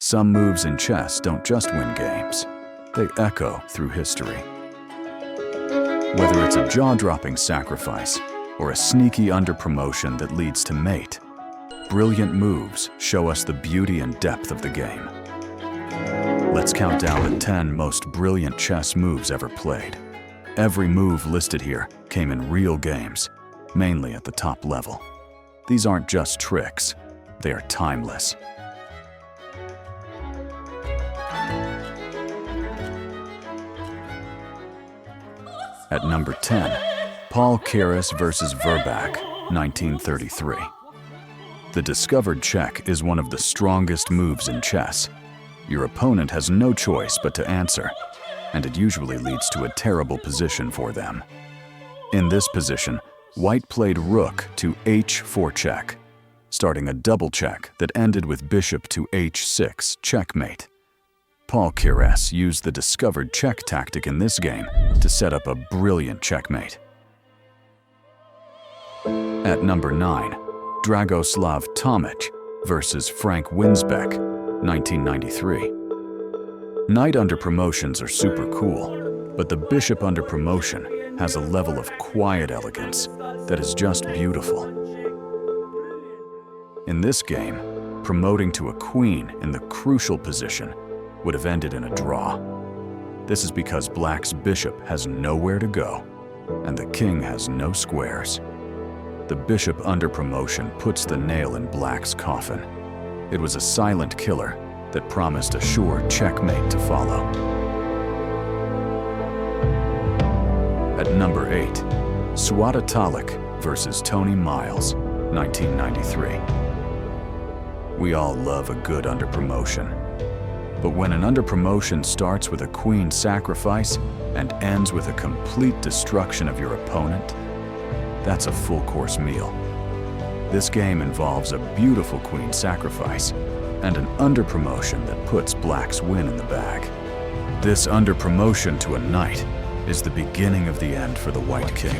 Some moves in chess don't just win games, they echo through history. Whether it's a jaw-dropping sacrifice or a sneaky underpromotion that leads to mate, brilliant moves show us the beauty and depth of the game. Let's count down the 10 most brilliant chess moves ever played. Every move listed here came in real games, mainly at the top level. These aren't just tricks, they are timeless. At number 10, Paul Keres vs. Verbach, 1933. The discovered check is one of the strongest moves in chess. Your opponent has no choice but to answer, and it usually leads to a terrible position for them. In this position, White played rook to h4 check, starting a double check that ended with bishop to h6 checkmate. Paul Keres used the discovered check tactic in this game to set up a brilliant checkmate. At number 9, Dragoslav Tomic vs. Frank Winsbeck, 1993. Knight under promotions are super cool, but the bishop under promotion has a level of quiet elegance that is just beautiful. In this game, promoting to a queen in the crucial position would have ended in a draw. This is because Black's bishop has nowhere to go, and the king has no squares. The bishop under promotion puts the nail in Black's coffin. It was a silent killer that promised a sure checkmate to follow. At number 8, Swiatek vs. Tony Miles, 1993. We all love a good under promotion. But when an under promotion starts with a queen sacrifice and ends with a complete destruction of your opponent, that's a full-course meal. This game involves a beautiful queen sacrifice and an under promotion that puts Black's win in the bag. This under promotion to a knight is the beginning of the end for the White King.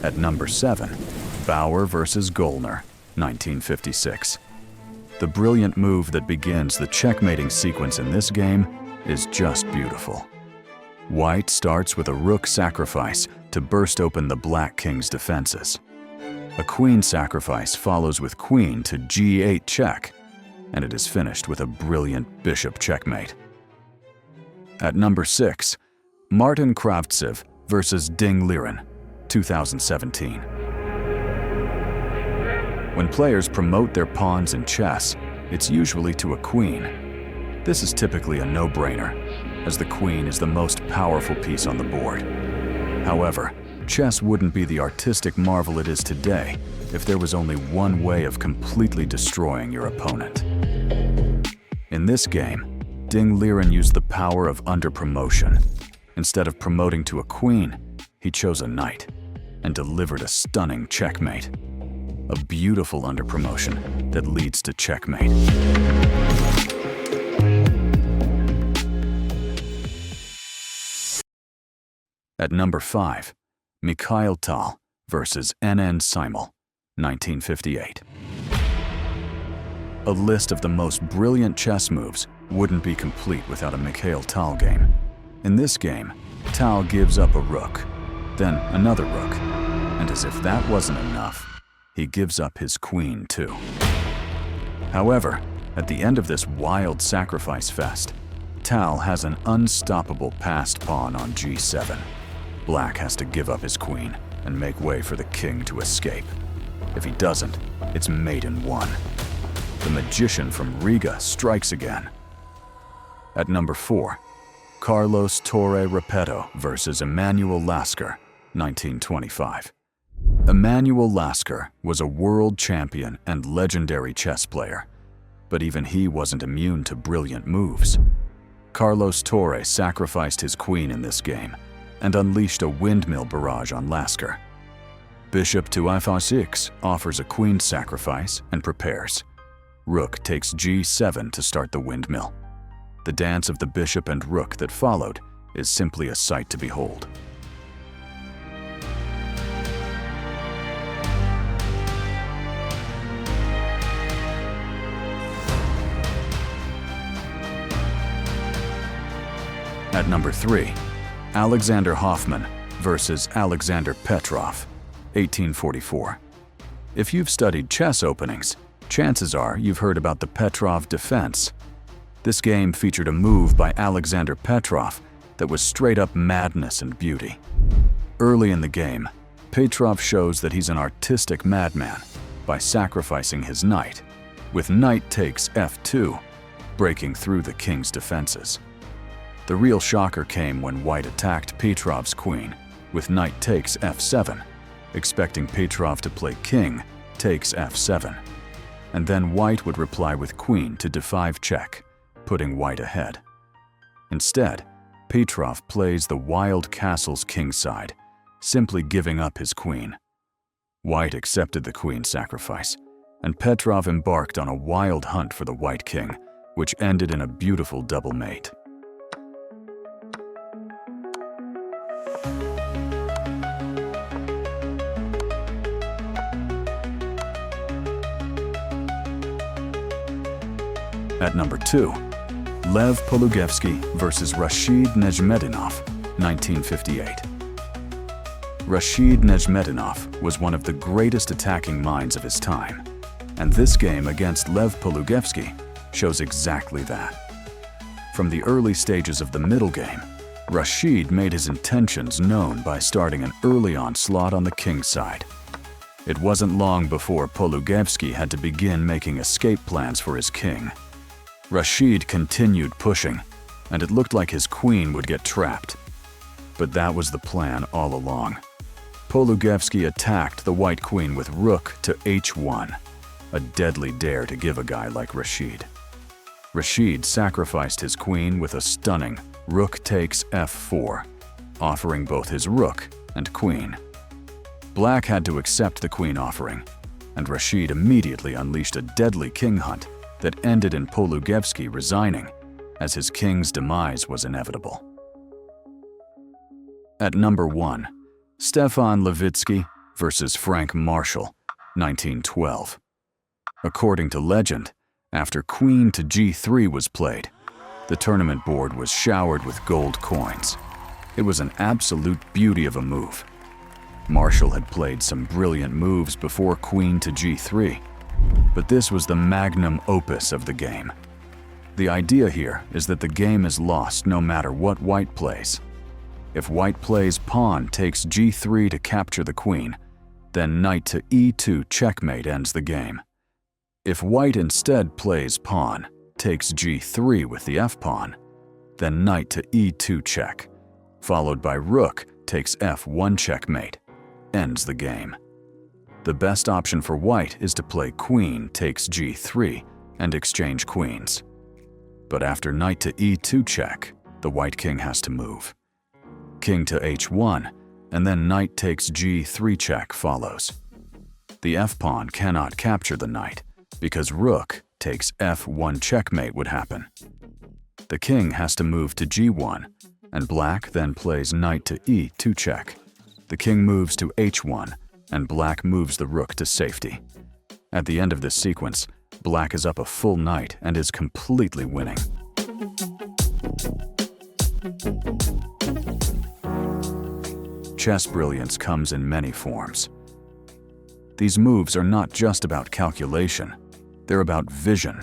At number 7, Bauer vs. Gollner, 1956. The brilliant move that begins the checkmating sequence in this game is just beautiful. White starts with a rook sacrifice to burst open the Black King's defenses. A queen sacrifice follows with queen to g8 check, and it is finished with a brilliant bishop checkmate. At number 6, Martin Kravtsev vs. Ding Liren, 2017. When players promote their pawns in chess, it's usually to a queen. This is typically a no-brainer, as the queen is the most powerful piece on the board. However, chess wouldn't be the artistic marvel it is today if there was only one way of completely destroying your opponent. In this game, Ding Liren used the power of under promotion. Instead of promoting to a queen, he chose a knight and delivered a stunning checkmate. A beautiful under promotion that leads to checkmate. At number 5, Mikhail Tal vs. NN Simel, 1958. A list of the most brilliant chess moves wouldn't be complete without a Mikhail Tal game. In this game, Tal gives up a rook, then another rook, and as if that wasn't enough, he gives up his queen too. However, at the end of this wild sacrifice fest, Tal has an unstoppable passed pawn on g7. Black has to give up his queen and make way for the king to escape. If he doesn't, it's mate in one. The magician from Riga strikes again. At number 4, Carlos Torre Repetto vs. Emanuel Lasker, 1925. Emanuel Lasker was a world champion and legendary chess player, but even he wasn't immune to brilliant moves. Carlos Torre sacrificed his queen in this game and unleashed a windmill barrage on Lasker. Bishop to f6 offers a queen sacrifice and prepares. Rook takes g7 to start the windmill. The dance of the bishop and rook that followed is simply a sight to behold. At number 3, Alexander Hoffman versus Alexander Petrov, 1844. If you've studied chess openings, chances are you've heard about the Petrov defense. This game featured a move by Alexander Petrov that was straight-up madness and beauty. Early in the game, Petrov shows that he's an artistic madman by sacrificing his knight, with knight takes f2, breaking through the king's defenses. The real shocker came when white attacked Petrov's queen with knight takes f7, expecting Petrov to play king takes f7, and then white would reply with queen to d5 check, putting white ahead. Instead, Petrov plays the wild castle's kingside, simply giving up his queen. White accepted the queen's sacrifice, and Petrov embarked on a wild hunt for the white king, which ended in a beautiful double mate. At number 2, Lev Polugevsky versus Rashid Nejmedinov, 1958. Rashid Nejmedinov was one of the greatest attacking minds of his time, and this game against Lev Polugevsky shows exactly that. From the early stages of the middle game, Rashid made his intentions known by starting an early onslaught on the king's side. It wasn't long before Polugevsky had to begin making escape plans for his king. Rashid continued pushing, and it looked like his queen would get trapped. But that was the plan all along. Polugevsky attacked the white queen with rook to h1, a deadly dare to give a guy like Rashid. Rashid sacrificed his queen with a stunning rook takes f4, offering both his rook and queen. Black had to accept the queen offering, and Rashid immediately unleashed a deadly king hunt that ended in Polugevsky resigning, as his king's demise was inevitable. At number 1, Stefan Levitsky versus Frank Marshall, 1912. According to legend, after queen to g3 was played, the tournament board was showered with gold coins. It was an absolute beauty of a move. Marshall had played some brilliant moves before queen to g3, but this was the magnum opus of the game. The idea here is that the game is lost no matter what white plays. If white plays pawn takes g3 to capture the queen, then knight to e2 checkmate ends the game. If white instead plays pawn takes g3 with the f-pawn, then knight to e2 check, followed by rook takes f1 checkmate, ends the game. The best option for white is to play queen takes g3 and exchange queens. But after knight to e2 check, the white king has to move. King to h1, and then knight takes g3 check follows. The f-pawn cannot capture the knight, because rook takes f1 checkmate would happen. The king has to move to g1, and black then plays knight to e2 check. The king moves to h1, and black moves the rook to safety. At the end of this sequence, black is up a full knight and is completely winning. Chess brilliance comes in many forms. These moves are not just about calculation, they're about vision,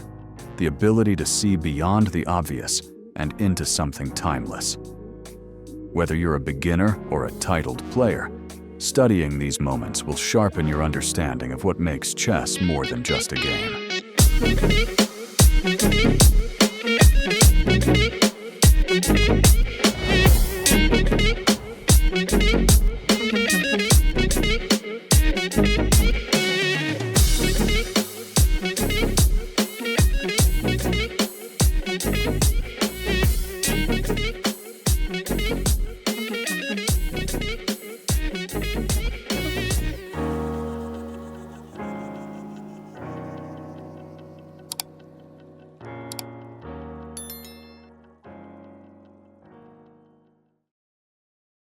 the ability to see beyond the obvious and into something timeless. Whether you're a beginner or a titled player, studying these moments will sharpen your understanding of what makes chess more than just a game.